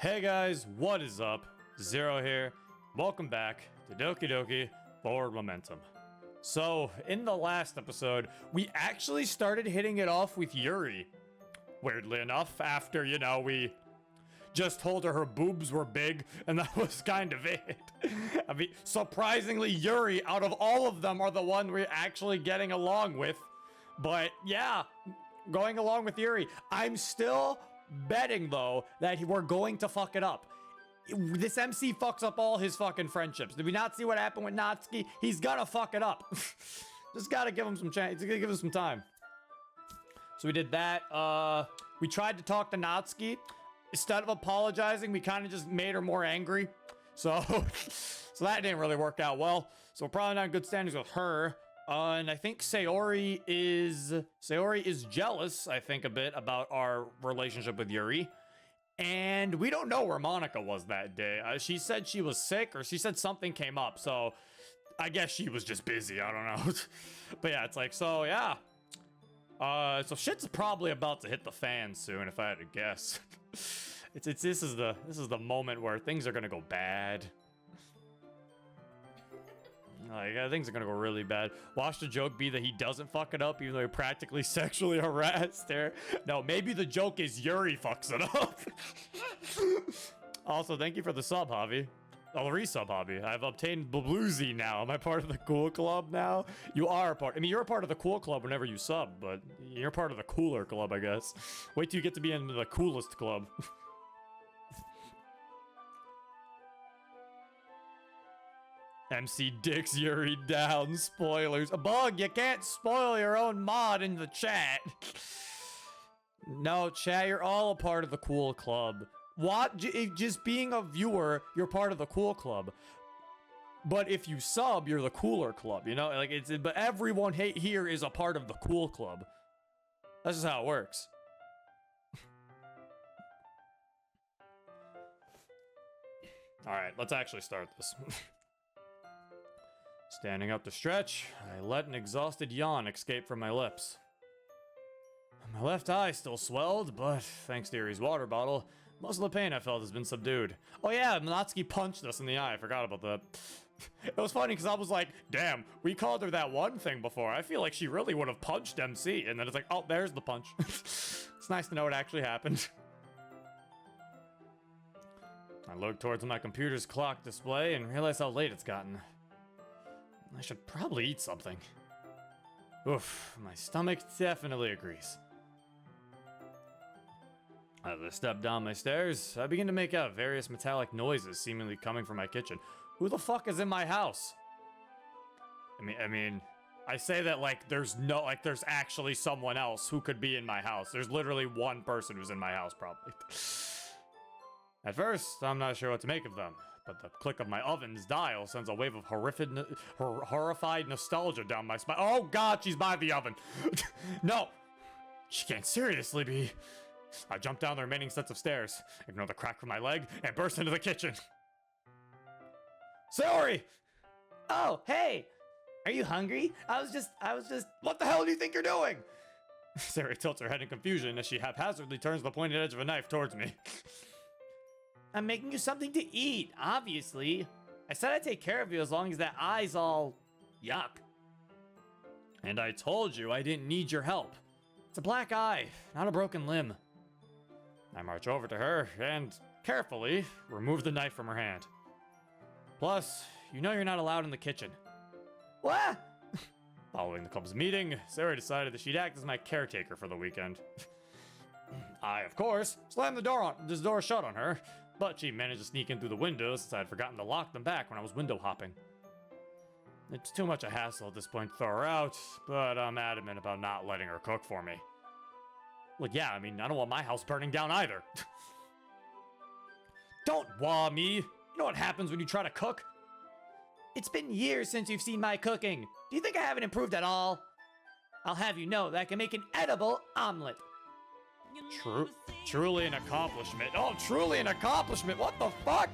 Hey guys, what is up? Zero here. Welcome back to Doki Doki Forward Momentum. So, in the last episode, we actually started hitting it off with Yuri. Weirdly enough, after, we just told her boobs were big, and that was kind of it. I mean, surprisingly, Yuri, out of all of them, are the one we're actually getting along with. But, yeah, going along with Yuri. I'm still betting, though, that we're going to fuck it up. This MC fucks up all his fucking friendships. Did we not see what happened with Natsuki? He's gonna fuck it up. Just gotta give him some chance. Give him some time. So we did that. We tried to talk to Natsuki. Instead of apologizing, we kind of just made her more angry. So, so that didn't really work out well. So we're probably not in good standings with her. And I think Sayori is jealous, I think, a bit about our relationship with Yuri. And we don't know where Monica was that day. She said she was sick, or she said something came up. So I guess she was just busy. I don't know. But yeah, it's like, so yeah. So shit's probably about to hit the fan soon, if I had to guess. This is the moment where things are gonna go bad. Like, things are gonna go really bad. Watch the joke be that he doesn't fuck it up, even though he practically sexually harassed her. No, maybe the joke is Yuri fucks it up. Also, thank you for the sub, Javi. Oh, the resub, Javi. I've obtained Bluesy now. Am I part of the cool club now? You are a part. I mean, you're a part of the cool club whenever you sub, but you're part of the cooler club, I guess. Wait till you get to be in the coolest club. MC dicks Yuri down. Spoilers. A bug, you can't spoil your own mod in the chat. No, chat, you're all a part of the cool club. What? Just being a viewer, you're part of the cool club. But if you sub, you're the cooler club, you know? Like, but everyone here is a part of the cool club. That's just how it works. Alright, let's actually start this. Standing up to stretch, I let an exhausted yawn escape from my lips. My left eye still swelled, but thanks to Yuri's water bottle, most of the pain I felt has been subdued. Oh yeah, Natsuki punched us in the eye, I forgot about that. It was funny because I was like, damn, we called her that one thing before. I feel like she really would have punched MC, and then it's like, oh, there's the punch. It's nice to know it actually happened. I looked towards my computer's clock display and realized how late it's gotten. I should probably eat something. Oof, my stomach definitely agrees. As I step down my stairs, I begin to make out various metallic noises seemingly coming from my kitchen. Who the fuck is in my house? I mean, I say that like there's actually someone else who could be in my house. There's literally one person who's in my house, probably. At first, I'm not sure what to make of them, but the click of my oven's dial sends a wave of horrified nostalgia down my spine. Oh god, she's by the oven! No! She can't seriously be... I jump down the remaining sets of stairs, ignore the crack from my leg, and burst into the kitchen. Sayori! Oh, hey! Are you hungry? I was just... What the hell do you think you're doing? Sayori tilts her head in confusion as she haphazardly turns the pointed edge of a knife towards me. I'm making you something to eat, obviously. I said I'd take care of you as long as that eye's all... yuck. And I told you I didn't need your help. It's a black eye, not a broken limb. I march over to her and, carefully, remove the knife from her hand. Plus, you know you're not allowed in the kitchen. What? Following the club's meeting, Sarah decided that she'd act as my caretaker for the weekend. I, of course, slammed this door shut on her, but she managed to sneak in through the windows since I had forgotten to lock them back when I was window hopping. It's too much a hassle at this point to throw her out, but I'm adamant about not letting her cook for me. Well, yeah, I mean, I don't want my house burning down either. Don't wah me! You know what happens when you try to cook? It's been years since you've seen my cooking. Do you think I haven't improved at all? I'll have you know that I can make an edible omelet. Truly an accomplishment. Oh, truly an accomplishment. What the fuck?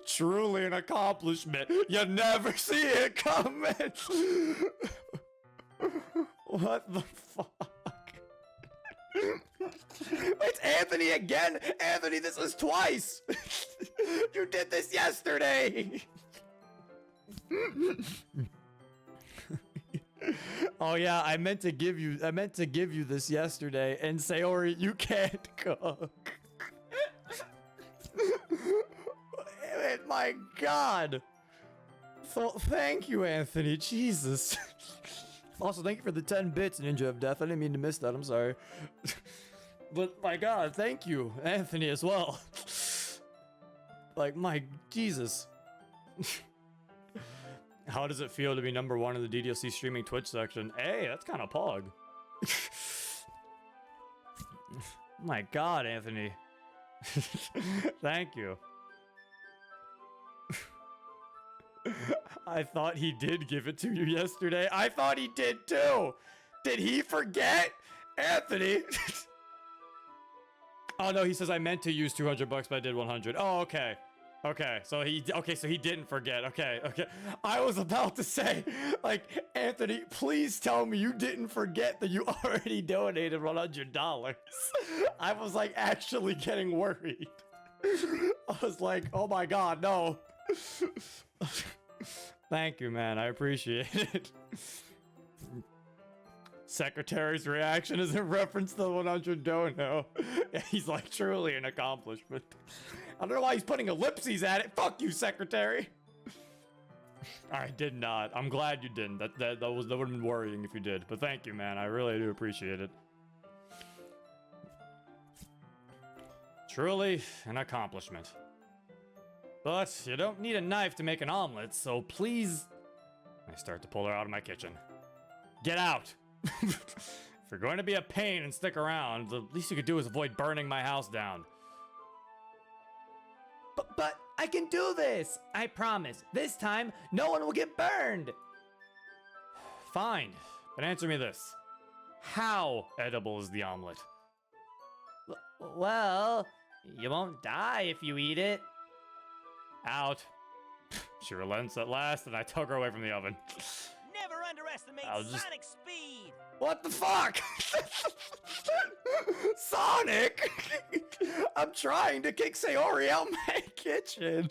Truly an accomplishment. You never see it coming. What the fuck? It's Anthony again! Anthony, this is twice! You did this yesterday! Oh yeah, I meant to give you this yesterday, and Sayori, you can't cook. My God. So thank you, Anthony. Jesus. Also, thank you for the 10 bits, Ninja of Death. I didn't mean to miss that. I'm sorry. But my God, thank you, Anthony, as well. Like, my Jesus. How does it feel to be #1 in the DDLC streaming Twitch section? Hey, that's kind of pog. My God, Anthony. Thank you. I thought he did give it to you yesterday. I thought he did too. Did he forget? Anthony. Oh no, he says I meant to use 200 bucks, but I did 100. Oh, okay. Okay, so he didn't forget. Okay. I was about to say, like, Anthony, please tell me you didn't forget that you already donated $100. I was like actually getting worried. I was like, oh my God, no. Thank you, man. I appreciate it. Secretary's reaction is in reference to the 100 dono. He's like, truly an accomplishment. I don't know why he's putting ellipses at it. Fuck you, Secretary. I did not. I'm glad you didn't. That would have been worrying if you did. But thank you, man. I really do appreciate it. Truly an accomplishment. But you don't need a knife to make an omelet, so please... I start to pull her out of my kitchen. Get out! If you're going to be a pain and stick around, the least you could do is avoid burning my house down. But I can do this! I promise. This time, no one will get burned! Fine, but answer me this. How edible is the omelet? Well, you won't die if you eat it. Out. She relents at last, and I took her away from the oven. Never underestimate Sonic speed! What the fuck? Sonic? I'm trying to kick Sayori out my kitchen.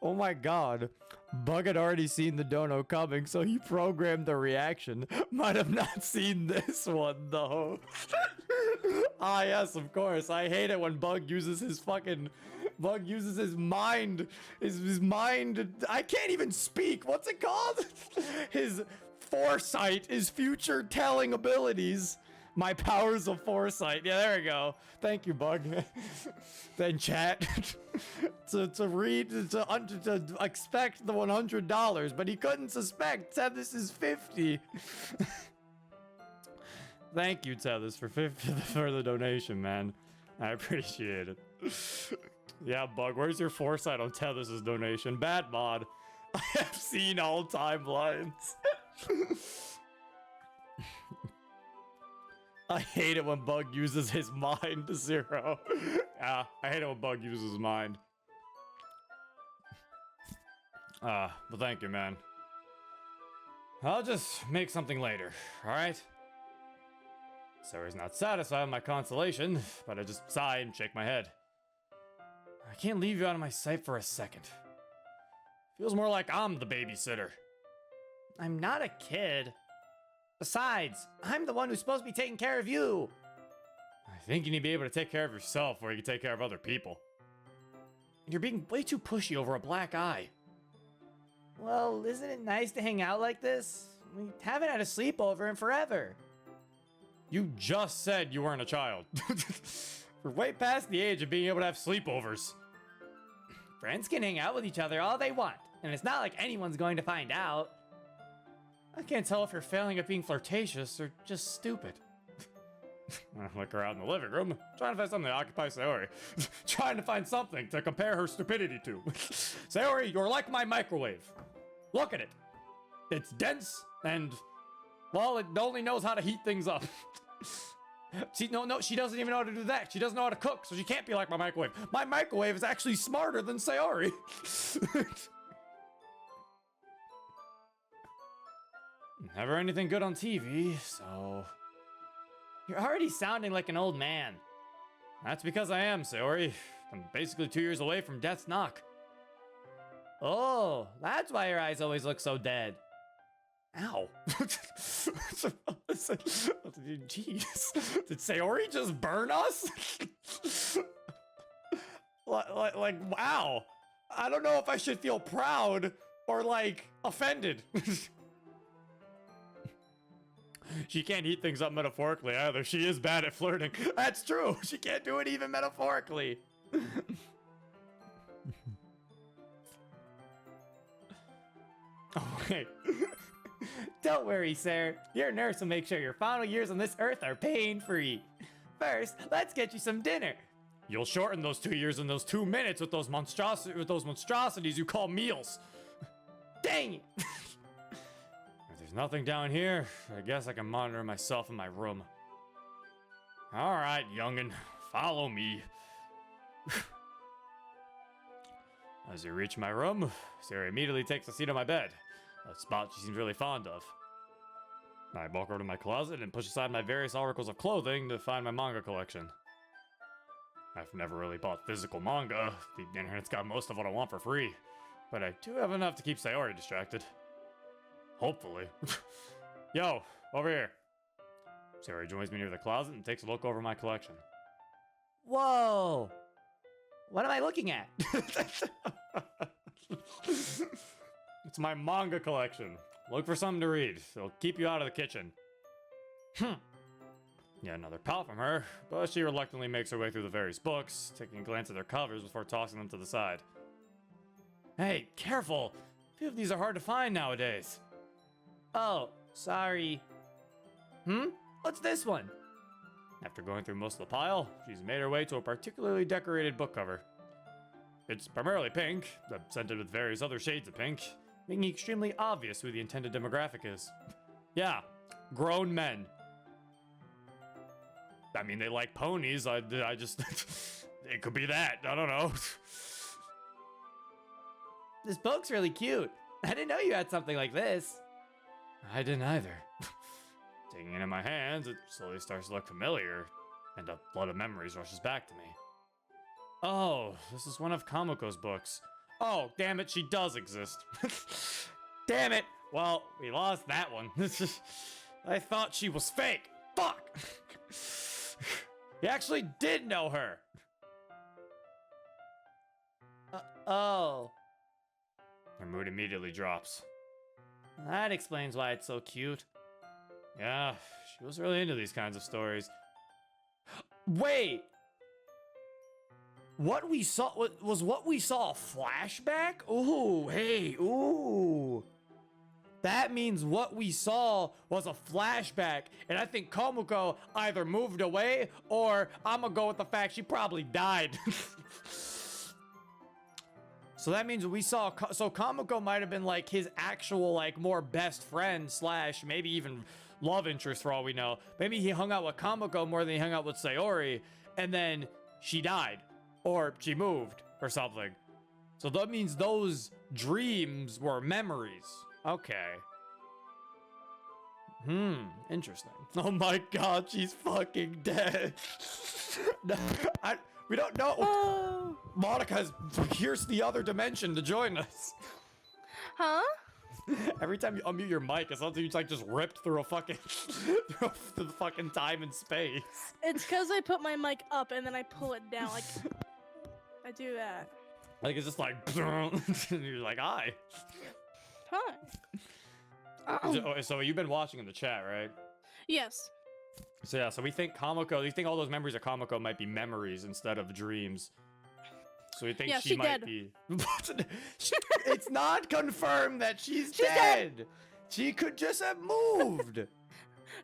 Oh my God. Bug had already seen the dono coming, so he programmed the reaction. Might have not seen this one, though. Ah, yes, of course. I hate it when Bug uses his mind. His mind. I can't even speak. What's it called? His foresight, his future telling abilities. My powers of foresight. Yeah, there we go. Thank you, Bug. Then chat to expect the $100, but he couldn't suspect Tethys is 50. Thank you, Tethys, for 50 for the donation, man. I appreciate it. Yeah, Bug, where's your foresight on Tethys' donation? Bad mod. I have seen all timelines. I hate it when Bug uses his mind to zero. Yeah, I hate it when Bug uses his mind. But thank you, man. I'll just make something later, alright? Sarah's not satisfied with my consolation, but I just sigh and shake my head. I can't leave you out of my sight for a second. Feels more like I'm the babysitter. I'm not a kid. Besides, I'm the one who's supposed to be taking care of you. I think you need to be able to take care of yourself before you can take care of other people. You're being way too pushy over a black eye. Well, isn't it nice to hang out like this? We haven't had a sleepover in forever. You just said you weren't a child. We're way past the age of being able to have sleepovers. Friends can hang out with each other all they want, and it's not like anyone's going to find out. I can't tell if you're failing at being flirtatious or just stupid. I look around in the living room, trying to find something to occupy Sayori. Trying to find something to compare her stupidity to. Sayori, you're like my microwave. Look at it. It's dense and, well, it only knows how to heat things up. She doesn't even know how to do that. She doesn't know how to cook, so she can't be like my microwave. My microwave is actually smarter than Sayori. Never anything good on TV, so... You're already sounding like an old man. That's because I am, Sayori. I'm basically 2 years away from death's knock. Oh, that's why your eyes always look so dead. Ow. Jeez. Did Sayori just burn us? like, wow. I don't know if I should feel proud or, like, offended. She can't heat things up metaphorically either. She is bad at flirting. That's true. She can't do it even metaphorically. Oh, wait. Don't worry, sir. Your nurse will make sure your final years on this earth are pain-free. First, let's get you some dinner. You'll shorten those 2 years in those 2 minutes with those monstrosities you call meals. Dang it. If there's nothing down here, I guess I can monitor myself in my room. All right, youngin', follow me. As you reach my room, Sarah immediately takes a seat on my bed, a spot she seems really fond of. I walk over to my closet and push aside my various articles of clothing to find my manga collection. I've never really bought physical manga. The internet's got most of what I want for free, but I do have enough to keep Sayori distracted. Hopefully. Yo, over here. Sayori joins me near the closet and takes a look over my collection. Whoa! What am I looking at? It's my manga collection. Look for something to read. It'll keep you out of the kitchen. Yeah, another palette from her, but she reluctantly makes her way through the various books, taking a glance at their covers before tossing them to the side. Hey, careful! A few of these are hard to find nowadays. Oh, sorry. What's this one? After going through most of the pile, she's made her way to a particularly decorated book cover. It's primarily pink, scented with various other shades of pink, making it extremely obvious who the intended demographic is. Yeah, grown men. I mean, they like ponies. I just... It could be that. I don't know. This book's really cute. I didn't know you had something like this. I didn't either. Taking it in my hands, it slowly starts to look familiar, and a flood of memories rushes back to me. Oh, this is one of Kamoko's books. Oh, damn it, she does exist. Damn it! Well, we lost that one. I thought she was fake. Fuck! He actually did know her. Oh. Her mood immediately drops. That explains why it's so cute. Yeah, she was really into these kinds of stories. Wait! What we saw, was what we saw a flashback? Ooh, hey, ooh. That means what we saw was a flashback, and I think Komoko either moved away, or I'm gonna go with the fact she probably died. So that means we saw, so Komoko might have been like his actual, like, more best friend / maybe even love interest for all we know. Maybe he hung out with Komoko more than he hung out with Sayori, and then she died, or she moved, or something. So that means those dreams were memories. Okay. Interesting. Oh my god, she's fucking dead. No, we don't know. Oh. Monica's pierced the other dimension to join us. Huh? Every time you unmute your mic, it sounds like you like just ripped through a fucking through the fucking time and space. It's because I put my mic up and then I pull it down. Like I do that. Like it's just like, and you're like, hi. Hi. So you've been watching in the chat, right? Yes. So yeah, so we think Komoko, you think all those memories of Komoko might be memories instead of dreams. So we think she might be... It's not confirmed that she's dead. She could just have moved.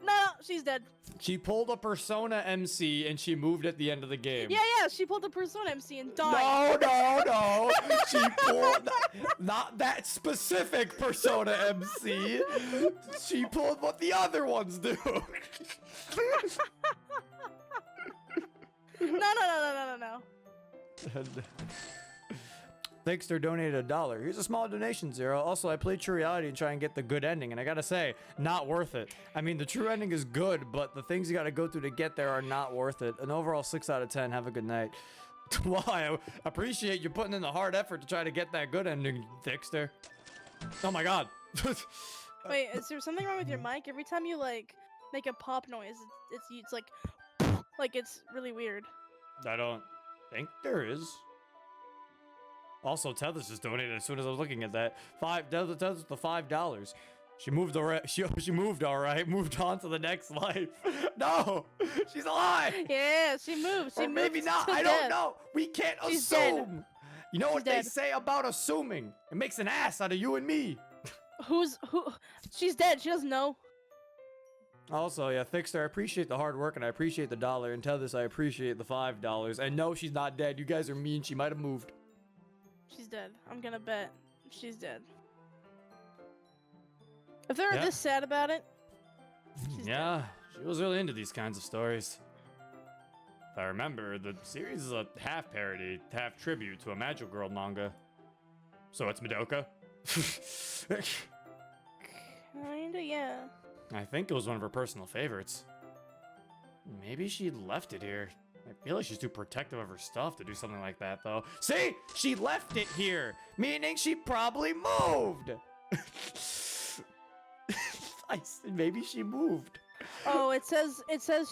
No, she's dead. She pulled a Persona MC and she moved at the end of the game. Yeah, she pulled a Persona MC and died. No. She pulled not that specific Persona MC. She pulled what the other ones do. No. Thickster donated $1. Here's a small donation, Zero. Also, I played True Reality and try and get the good ending, and I gotta say, not worth it. I mean, the true ending is good, but the things you gotta go through to get there are not worth it. An overall 6 out of 10. Have a good night. Well, I appreciate you putting in the hard effort to try to get that good ending, Thickster. Oh my god. Wait, is there something wrong with your mic? Every time you like make a pop noise, it's like it's really weird. I don't think there is. Also, Tethers just donated as soon as I was looking at that. Tethers the $5. She moved alright. She moved alright. Moved on to the next life. No, she's alive. Yeah, she moved. She or maybe moved not. to I death. don't know. We can't She's assume. dead. You know She's what dead. they say about assuming? It makes an ass out of you and me. Who? She's dead. She doesn't know. Also, yeah, Thickster, I appreciate the hard work and I appreciate the $1. And tell this, I appreciate the $5. And no, she's not dead. You guys are mean. She might have moved. She's dead. I'm gonna bet she's dead. If they were this sad about it, she's yeah, she was really into these kinds of stories. If I remember, the series is a half parody, half tribute to a Magic Girl manga. So it's Madoka? Kinda, yeah. I think it was one of her personal favorites. Maybe she left it here. I feel like she's too protective of her stuff to do something like that, though. See? She left it here, meaning she probably moved. I said maybe she moved. Oh, it says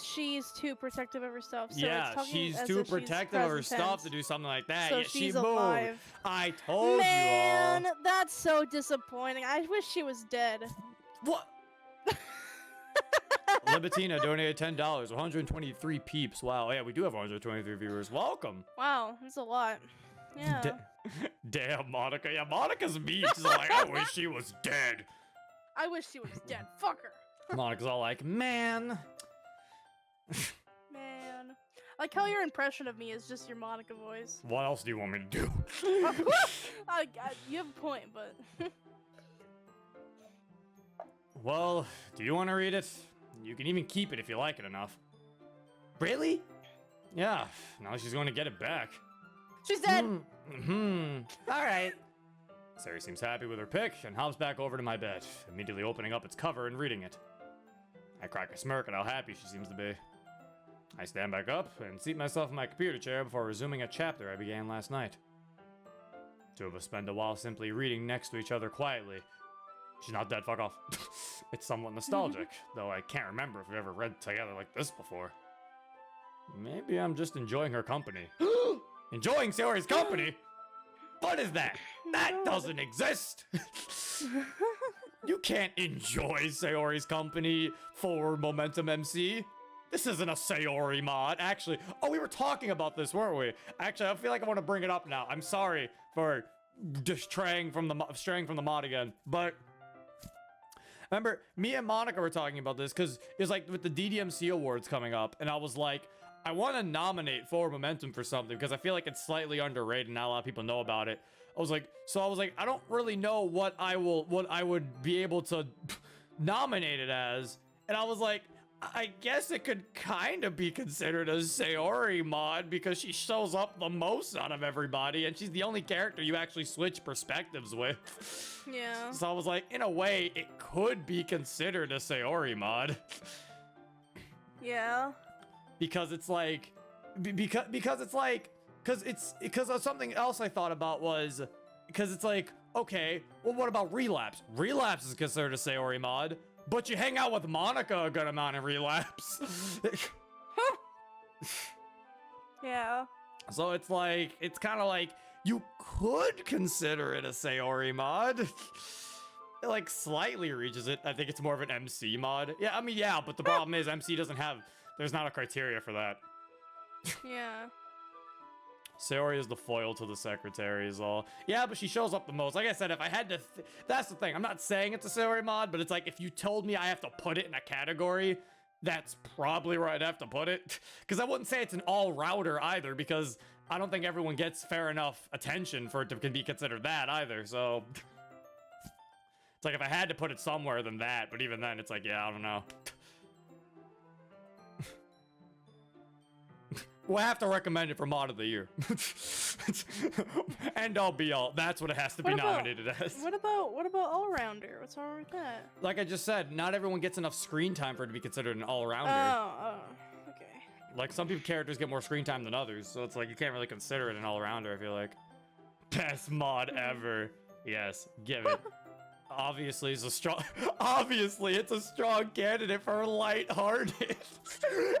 she's too protective of her stuff. So yeah, it's talking she's as too if protective of her present stuff tense. to do something like that. So Yet she she's moved. alive. I told Man, you all. that's so disappointing. I wish she was dead. What? Libatina donated $10. 123 peeps. Wow. Yeah, we do have 123 viewers. Welcome. Wow, that's a lot. Yeah. Damn, Monica. Yeah, Monica's mean. She's like, I wish she was dead. I wish she was dead. Fuck her. Monica's all like, man. Man. I like how your impression of me is just your Monica voice. What else do you want me to do? You have a point, but... Well, do you want to read it? You can even keep it if you like it enough. Really? Yeah, now she's going to get it back. She's dead! Alright. Sayori seems happy with her pick and hops back over to my bed, immediately opening up its cover and reading it. I crack a smirk at how happy she seems to be. I stand back up and seat myself in my computer chair before resuming a chapter I began last night. Two of us spend a while simply reading next to each other quietly. She's not dead, fuck off. It's somewhat nostalgic, though I can't remember if we've ever read together like this before. Maybe I'm just enjoying her company. Enjoying Sayori's company? What is that? That doesn't exist! You can't enjoy Sayori's company, Forward Momentum MC. This isn't a Sayori mod. Actually, oh, we were talking about this, weren't we? Actually, I feel like I want to bring it up now. I'm sorry for just straying from the mod again, but remember, me and Monica were talking about this because it was like with the DDMC awards coming up, and I was like, I want to nominate Forward Momentum for something because I feel like it's slightly underrated and not a lot of people know about it. I was like, I don't really know what I would be able to nominate it as, and I was like, I guess it could kind of be considered a Sayori mod because she shows up the most out of everybody, and she's the only character you actually switch perspectives with. Yeah. So I was like, in a way, it could be considered a Sayori mod. Yeah. Because it's like, because something else I thought about was, because it's like, okay, well, what about Relapse? Relapse is considered a Sayori mod, but you hang out with Monica a good amount in Relapse. Yeah. So it's like, it's kind of like, you could consider it a Sayori mod. It like slightly reaches it. I think it's more of an MC mod. Yeah, I mean, yeah, but the problem is MC doesn't have, there's not a criteria for that. Yeah. Sayori is the foil to the secretary is all. Yeah, but she shows up the most. Like I said, if I had to, that's the thing. I'm not saying it's a Sayori mod, but it's like, if you told me I have to put it in a category, that's probably where I'd have to put it. Because I wouldn't say it's an all-router either, because I don't think everyone gets fair enough attention for it to be considered that either, so. It's like, if I had to put it somewhere than that, but even then, it's like, yeah, I don't know. We'll have to recommend it for mod of the year. End all be all. That's what it has to be nominated as. What about all-rounder? What's wrong with that? Like I just said, not everyone gets enough screen time for it to be considered an all-rounder. Oh, okay. Like some people characters get more screen time than others, so it's like you can't really consider it an all-rounder, I feel like. Best mod ever. Yes, give it. Obviously, it's a strong candidate for lighthearted.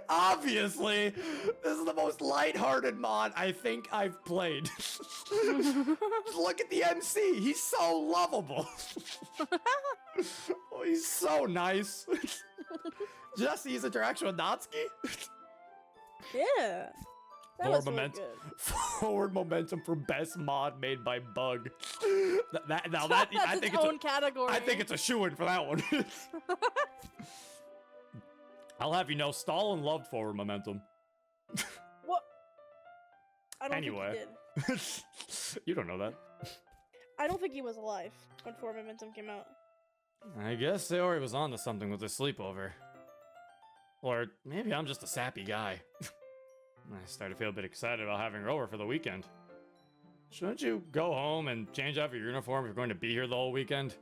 Obviously, this is the most lighthearted mod I think I've played. Look at the MC. He's so lovable. Oh, he's so nice. Jesse's interaction with Natsuki. Yeah. That was really good. Forward momentum for best mod made by Bug. I think it's own category. I think it's a shoo-in for that one. I'll have you know, Stalin loved forward momentum. What? I don't think he did. You don't know that. I don't think he was alive when forward momentum came out. I guess Sayori was onto something with this sleepover. Or maybe I'm just a sappy guy. I started to feel a bit excited about having her over for the weekend. Shouldn't you go home and change out your uniform if you're going to be here the whole weekend?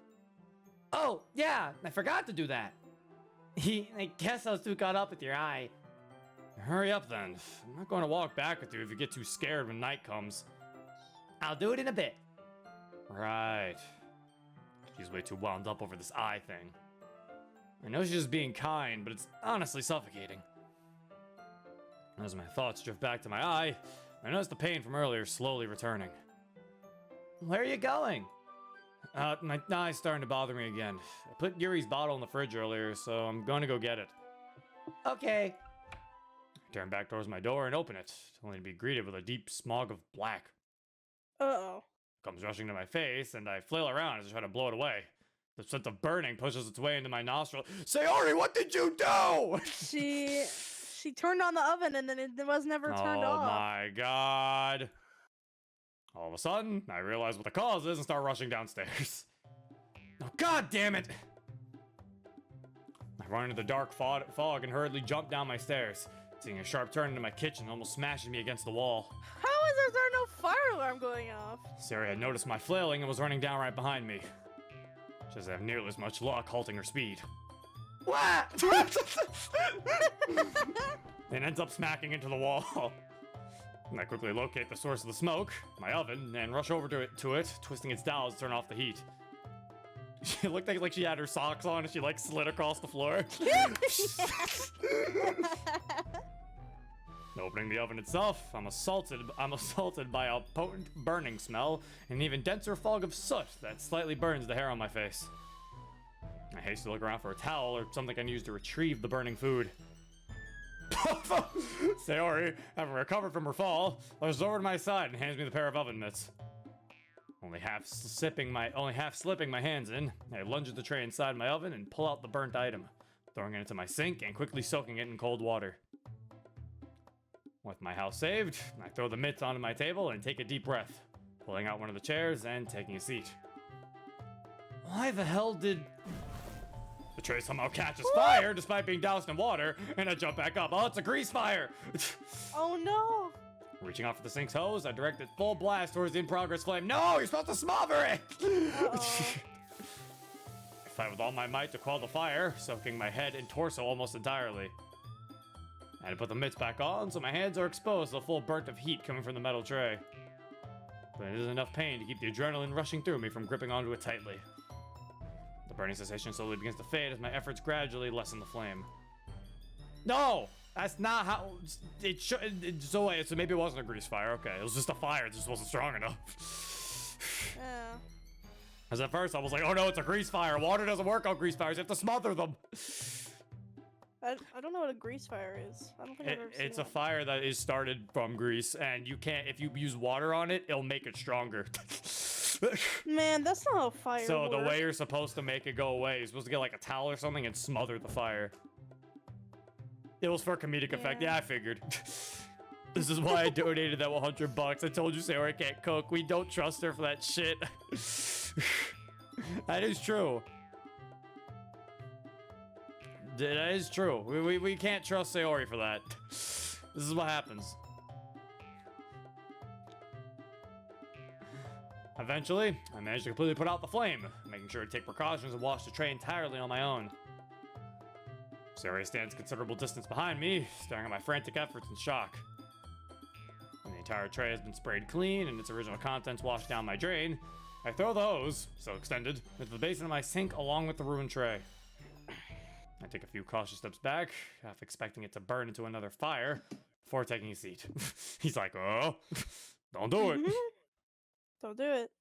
Oh, yeah, I forgot to do that. I guess I was too caught up with your eye. Hurry up then. I'm not going to walk back with you if you get too scared when night comes. I'll do it in a bit. Right. She's way too wound up over this eye thing. I know she's just being kind, but it's honestly suffocating. As my thoughts drift back to my eye, I notice the pain from earlier slowly returning. Where are you going? My eye's starting to bother me again. I put Yuri's bottle in the fridge earlier, so I'm going to go get it. Okay. I turn back towards my door and open it, only to be greeted with a deep smog of black. Uh-oh. Comes rushing to my face, and I flail around as I try to blow it away. The sense of burning pushes its way into my nostril. Sayori, what did you do? She turned on the oven and then it was never turned off. Oh my god. All of a sudden, I realize what the cause is and start rushing downstairs. Oh, god damn it! I run into the dark fog and hurriedly jump down my stairs, seeing a sharp turn into my kitchen almost smashing me against the wall. How is there no fire alarm going off? Sayori had noticed my flailing and was running down right behind me. She doesn't have nearly as much luck halting her speed. What? And ends up smacking into the wall. And I quickly locate the source of the smoke, my oven, and rush over to it, twisting its dials to turn off the heat. She looked like she had her socks on and she like slid across the floor. Opening the oven itself, I'm assaulted by a potent burning smell and an even denser fog of soot that slightly burns the hair on my face. I hastily look around for a towel or something I can use to retrieve the burning food. Sayori, having recovered from her fall, rushes over to my side and hands me the pair of oven mitts. Only half slipping my hands in, I lunge at the tray inside my oven and pull out the burnt item, throwing it into my sink and quickly soaking it in cold water. With my house saved, I throw the mitts onto my table and take a deep breath, pulling out one of the chairs and taking a seat. Why the hell did... The tray somehow catches fire despite being doused in water, and I jump back up. Oh, it's a grease fire! Oh no! Reaching out for the sink's hose, I direct it full blast towards the in-progress flame. No, you're supposed to smother it! I fight with all my might to quell the fire, soaking my head and torso almost entirely. I had to put the mitts back on, so my hands are exposed to the full burnt of heat coming from the metal tray. But it isn't enough pain to keep the adrenaline rushing through me from gripping onto it tightly. The burning sensation slowly begins to fade as my efforts gradually lessen the flame. No! That's not how... It should... So wait, so maybe it wasn't a grease fire. Okay, it was just a fire. It just wasn't strong enough. Yeah. As at first, I was like, oh no, it's a grease fire. Water doesn't work on grease fires. You have to smother them. I don't know what a grease fire is. I don't think I've ever seen It's a one. fire that is started from grease, and you can't... If you use water on it, it'll make it stronger. Man, that's not how fire So works. the way you're supposed to make it go away, you're supposed to get like a towel or something and smother the fire. It was for comedic effect. Yeah, I figured. This is why I donated that $100. I told you Sayori can't cook. We don't trust her for that shit. That is true. That is true. We can't trust Sayori for that. This is what happens. Eventually, I managed to completely put out the flame, making sure to take precautions and wash the tray entirely on my own. Sayori stands a considerable distance behind me, staring at my frantic efforts in shock. When the entire tray has been sprayed clean and its original contents washed down my drain, I throw the hose, still extended, into the basin of my sink along with the ruined tray. I take a few cautious steps back, half expecting it to burn into another fire, before taking a seat. He's like, oh, don't do it. Don't do it.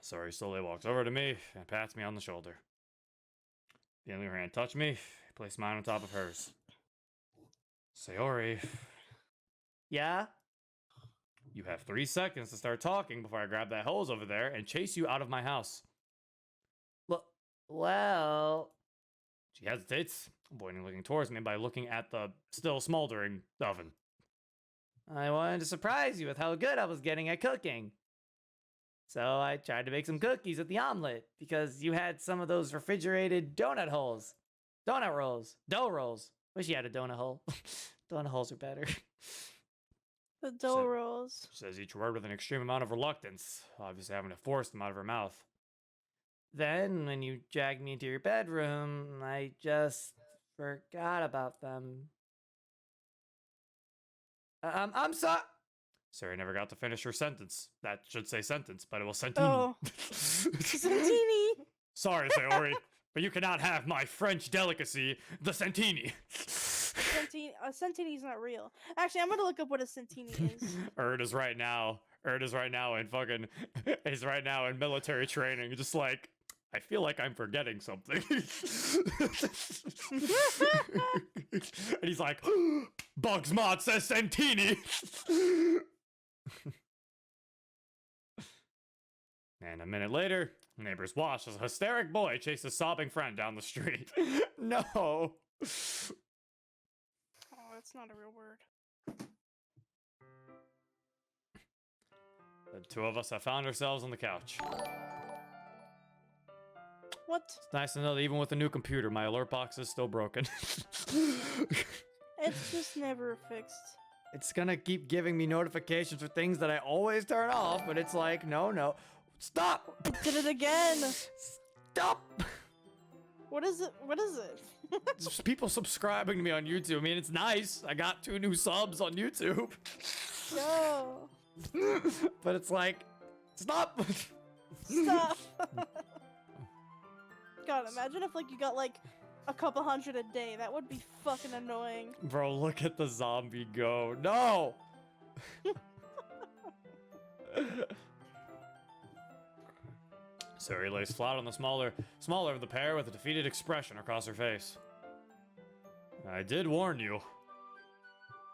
Sayori slowly walks over to me and pats me on the shoulder. Feeling her hand touch me, I place mine on top of hers. Sayori. Yeah? You have 3 seconds to start talking before I grab that hose over there and chase you out of my house. Well... She hesitates, avoiding looking towards me by looking at the still smoldering oven. I wanted to surprise you with how good I was getting at cooking. So I tried to make some cookies with the omelet, because you had some of those refrigerated dough rolls. Wish you had a donut hole. Donut holes are better. The dough rolls. She says each word with an extreme amount of reluctance, obviously having to force them out of her mouth. Then, when you dragged me into your bedroom, I just forgot about them. I'm sorry. Sayori never got to finish her sentence. That should say sentence, but it was Santini. Oh. Santini! Sorry, Sayori, but you cannot have my French delicacy, the Santini. Santini's not real. Actually, I'm gonna look up what a Santini is. Erd is right now in fucking... He's right now in military training, just like... I feel like I'm forgetting something. And he's like, Bugs Mod says Santini. And a minute later, neighbors watch as a hysteric boy chases a sobbing friend down the street. No. Oh, that's not a real word. The two of us have found ourselves on the couch. What? It's nice to know that even with the new computer, my alert box is still broken. It's just never fixed. It's gonna keep giving me notifications for things that I always turn off, but it's like, no. Stop! It did it again! Stop! What is it? Just people subscribing to me on YouTube. I mean, it's nice. I got 2 new subs on YouTube. No. But it's like, stop! Stop! God, imagine if you got a couple hundred a day. That would be fucking annoying. Bro, look at the zombie go. No! Sayori lays flat on the smaller of the pair with a defeated expression across her face. I did warn you.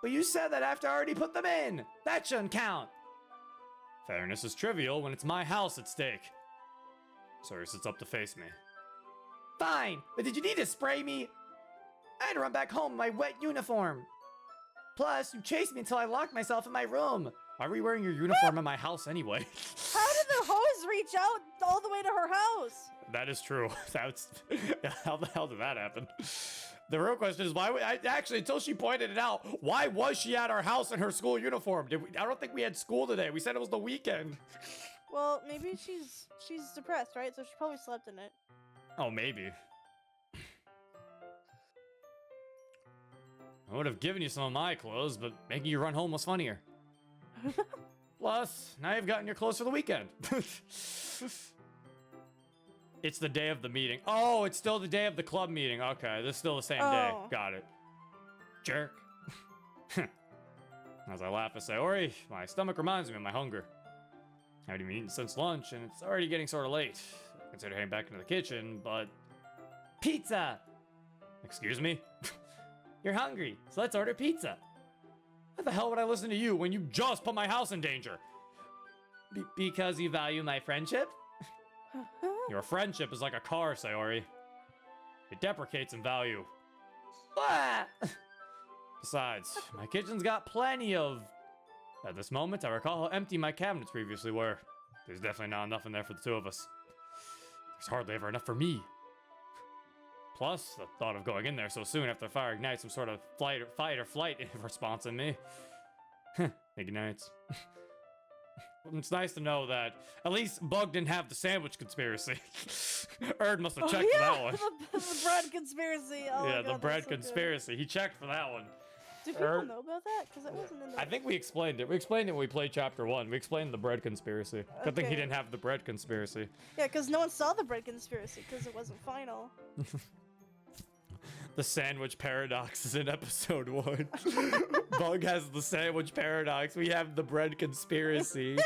But you said that after I already put them in! That shouldn't count! Fairness is trivial when it's my house at stake. Sayori sits up to face me. Fine, but did you need to spray me? I had to run back home in my wet uniform. Plus, you chased me until I locked myself in my room. Why were you wearing your uniform in my house anyway? How did the hose reach out all the way to her house? That is true. How the hell did that happen? The real question is actually, until she pointed it out, why was she at our house in her school uniform? I don't think we had school today. We said it was the weekend. Well, maybe she's depressed, right? So she probably slept in it. Oh, maybe. I would have given you some of my clothes, but making you run home was funnier. Plus, now you've gotten your clothes for the weekend. It's the day of the meeting. Oh, it's still the day of the club meeting. Okay, this is still the same day. Got it. Jerk. As I laugh at Sayori, my stomach reminds me of my hunger. I haven't even eaten since lunch, and it's already getting sort of late. I consider heading back into the kitchen, but... Pizza! Excuse me? You're hungry, so let's order pizza. Why the hell would I listen to you when you just put my house in danger? Because you value my friendship? Your friendship is like a car, Sayori. It deprecates in value. Ah! Besides, my kitchen's got plenty of... At this moment, I recall how empty my cabinets previously were. There's definitely not enough in there for the two of us. There's hardly ever enough for me. Plus, the thought of going in there so soon after the fire ignites some sort of fight or flight response in me. Ignites. It's nice to know that at least Bug didn't have the sandwich conspiracy. Erd must have checked for that one. the bread conspiracy. Oh yeah, my God, the bread that's so conspiracy. He checked for that one. Do people know about that? Because it wasn't in the... I think we explained it. We explained it when we played chapter 1. We explained the bread conspiracy. Good thing he didn't have the bread conspiracy. Yeah, because no one saw the bread conspiracy because it wasn't final. The sandwich paradox is in episode 1. Bug has the sandwich paradox. We have the bread conspiracy.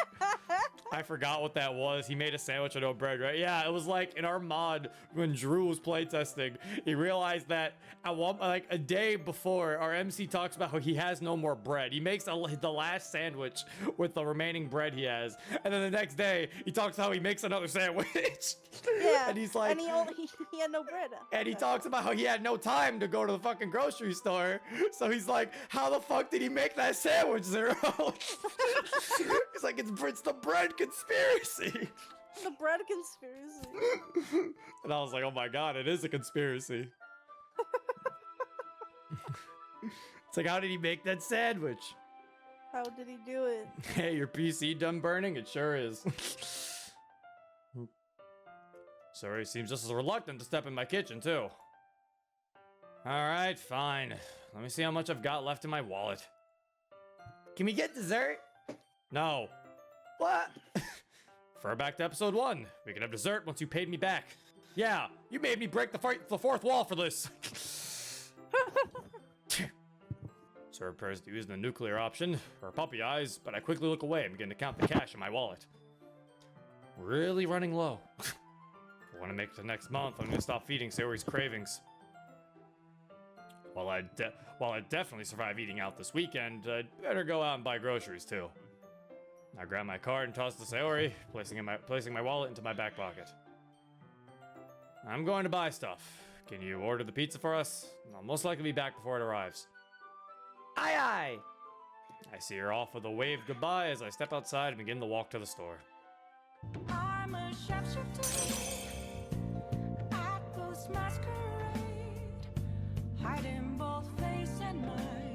I forgot what that was. He made a sandwich with no bread, right? Yeah, it was like in our mod when Drew was playtesting. He realized that at one, like a day before, our MC talks about how he has no more bread. He makes the last sandwich with the remaining bread he has, and then the next day he talks how he makes another sandwich. Yeah, and he's like, and he had no bread. and he talks about how he had no time to go to the fucking grocery store. So he's like, how the fuck did he make that sandwich, Zero? He's like, it's the bread conspiracy. The bread conspiracy. And I was like, oh my God, it is a conspiracy. It's like, how did he make that sandwich? How did he do it? Hey, your PC done burning? It sure is. Sorry, seems just as reluctant to step in my kitchen, too. Alright, fine. Let me see how much I've got left in my wallet. Can we get dessert? No. What? Refer back to episode 1. We can have dessert once you paid me back. Yeah, you made me break the fourth wall for this. Sir prefers to use the nuclear option, or puppy eyes, but I quickly look away and begin to count the cash in my wallet. Really running low. If I want to make it to next month, I'm gonna stop feeding Sayori's cravings. While I'd definitely survive eating out this weekend, I'd better go out and buy groceries too. I grab my card and toss it to Sayori, placing my wallet into my back pocket. I'm going to buy stuff. Can you order the pizza for us? I'll most likely be back before it arrives. Aye aye! I see her off with a wave goodbye as I step outside and begin the walk to the store. I'm a sharpshooter at Ghost Masquerade, hiding both face and mind.